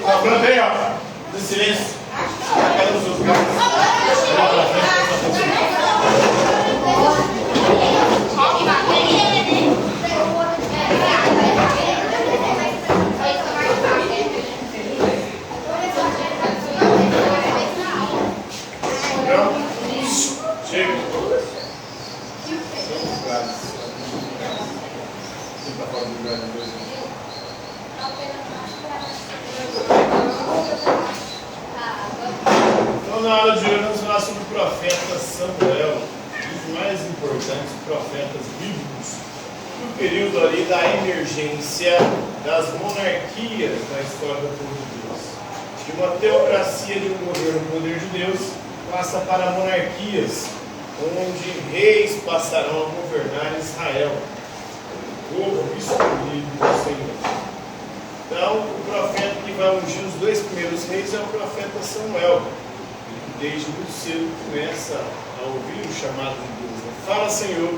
Não, plantei, ó. No silêncio. Cada um dos seus carros. Chega. Então, na aula de hoje, vamos falar sobre o profeta Samuel, um dos mais importantes profetas bíblicos do período ali da emergência das monarquias na história do povo de Deus. De uma teocracia, de um governo no poder de Deus, passa para monarquias, onde reis passarão a governar Israel, o povo escolhido do Senhor. Então, o profeta que vai ungir os dois primeiros reis é o profeta Samuel, que desde muito cedo começa a ouvir o chamado de Deus. Fala, Senhor,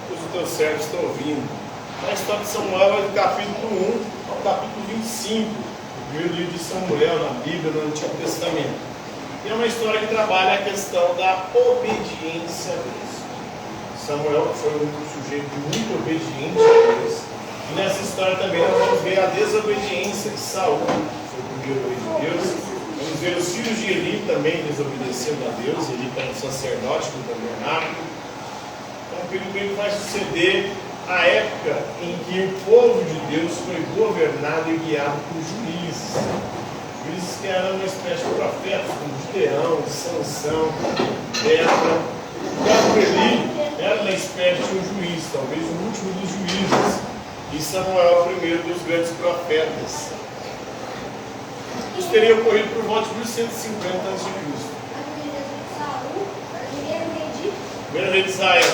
pois o teu servo está ouvindo. A história de Samuel é do capítulo 1 ao capítulo 25, o primeiro livro de Samuel na Bíblia, no Antigo Testamento. E é uma história que trabalha a questão da obediência a Deus. Samuel foi um sujeito muito obediente a Deus. E nessa história também nós vamos ver a desobediência de Saul, que foi o primeiro rei de Deus. Vamos ver os filhos de Eli também desobedecendo a Deus. Eli era um sacerdote do tabernáculo. Então o período vai suceder a época em que o povo de Deus foi governado e guiado por juízes. Juízes que eram uma espécie de profetas, como Gideão, Sansão, Débora. O próprio Eli era uma espécie de um juiz, talvez o último dos juízes. E Samuel é o primeiro dos grandes profetas. Isso teria ocorrido por volta de 1150 a.C. Primeiro rei de Israel.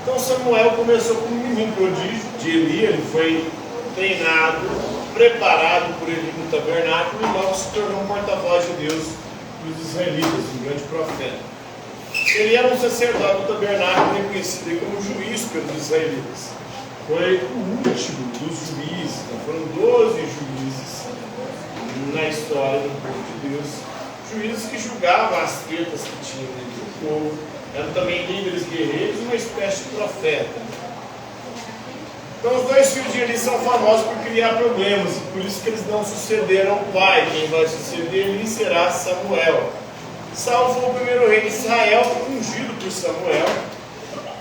Então Samuel começou como um menino prodígio de Eli. Ele foi treinado, preparado por Eli no tabernáculo e logo se tornou um porta-voz de Deus para os israelitas, um grande profeta. Ele era um sacerdote do tabernáculo reconhecido como juiz pelos israelitas. Foi o último dos juízes, então foram 12 juízes na história do povo de Deus, juízes que julgavam as tretas que tinham dentro do povo, eram também líderes guerreiros, uma espécie de profeta. Então os dois filhos de Eli são famosos por criar problemas, e por isso que eles não sucederam o pai. Quem vai suceder Eli será Samuel. Saul foi o primeiro rei de Israel, ungido por Samuel,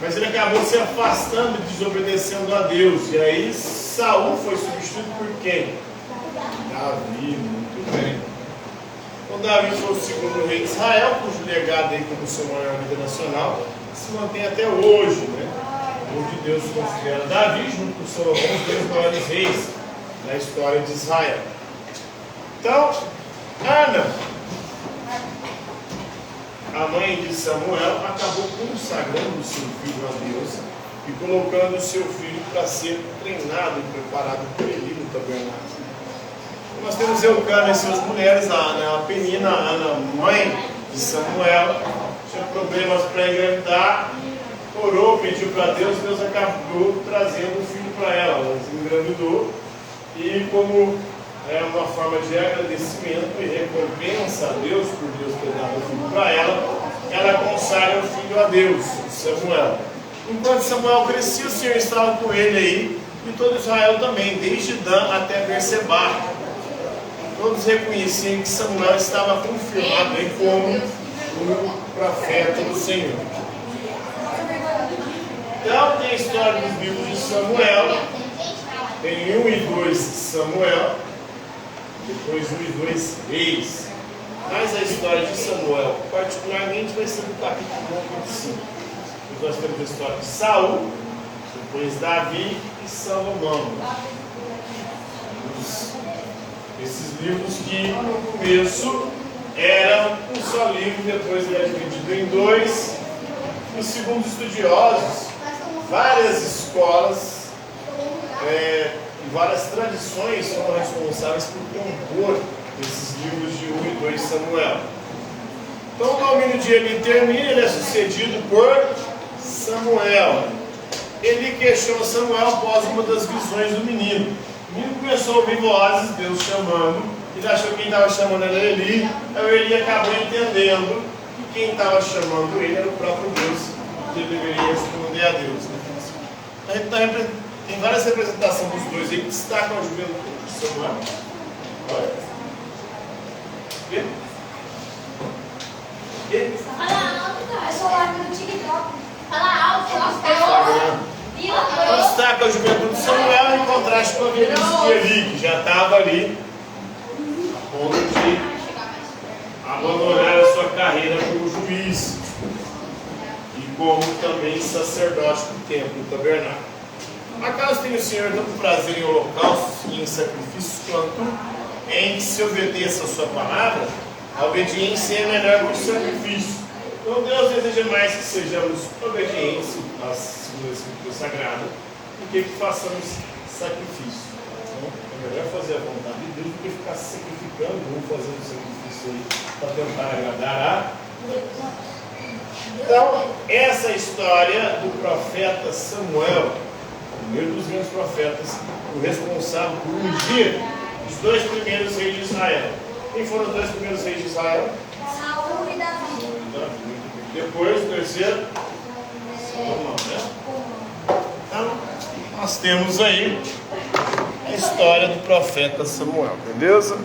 mas ele acabou se afastando e desobedecendo a Deus. E aí Saul foi substituído por quem? Davi, muito bem. Então Davi foi o segundo rei de Israel, cujo legado aí como seu maior líder nacional se mantém até hoje, né? Onde Deus considera Davi, junto com Salomão, os dois maiores reis na história de Israel. Então, Ana, a mãe de Samuel, acabou consagrando o seu filho a Deus e colocando o seu filho para ser treinado e preparado por Eli no tabernáculo. Nós temos Eucana e suas mulheres, a Ana, a Penina, a Ana, mãe de Samuel, tinha problemas para engravidar, orou, pediu para Deus, Deus acabou trazendo o filho para ela. Ela se engravidou e, como é uma forma de agradecimento e recompensa a Deus por Deus ter dado o filho para ela, ela consagra o filho a Deus, Samuel. Enquanto Samuel crescia, o Senhor estava com ele aí, e todo Israel também, desde Dan até Berseba. Todos reconheciam que Samuel estava confirmado aí como o profeta do Senhor. Então tem a história dos livros de Samuel, tem 1 e 2 Samuel, depois 1 e 2 Reis. Mas a história de Samuel, particularmente, vai ser no capítulo 1 e 25. Depois nós temos a história de Saul, depois Davi e Salomão. Esses livros que no começo eram um só livro, depois ele é dividido em dois. E segundo estudiosos, várias escolas e várias tradições foram responsáveis por compor esses livros de 1 e 2 Samuel. Então o domínio de Eli termina, ele é sucedido por Samuel. Ele questionou Samuel após uma das visões do menino. O menino começou a ouvir vozes, Deus chamando, e Ele achou que quem estava chamando era Eli. Aí Eli acabou entendendo que quem estava chamando ele era o próprio Deus, que ele deveria responder a Deus. Então, tem várias representações dos dois aí que destacam a juventude de Samuel. Olha. Quê? Quê? Fala alto, cara. É só live no TikTok. Fala alto, nossa. Então, destaca a juventude de Samuel em contraste com a velhice de Eli, que já estava ali a ponto de abandonar a sua carreira como juiz e como também sacerdote do templo, do tabernáculo. Acaso tem o Senhor tanto prazer em holocaustos e em sacrifícios quanto em que se obedeça a sua palavra? A obediência é melhor que o sacrifício. Então Deus deseja mais que sejamos obedientes às segundo a Escritura Sagrada do que façamos sacrifício. Então, é melhor fazer a vontade de Deus do que ficar se sacrificando ou fazendo sacrifício aí para tentar agradar a Deus. Então, essa é a história do profeta Samuel, o primeiro dos grandes profetas, o responsável por ungir os dois primeiros reis de Israel. Quem foram os dois primeiros reis de Israel? Saúl e Davi. Depois, o terceiro, Salomão, né? Então, nós temos aí a história do profeta Samuel, beleza?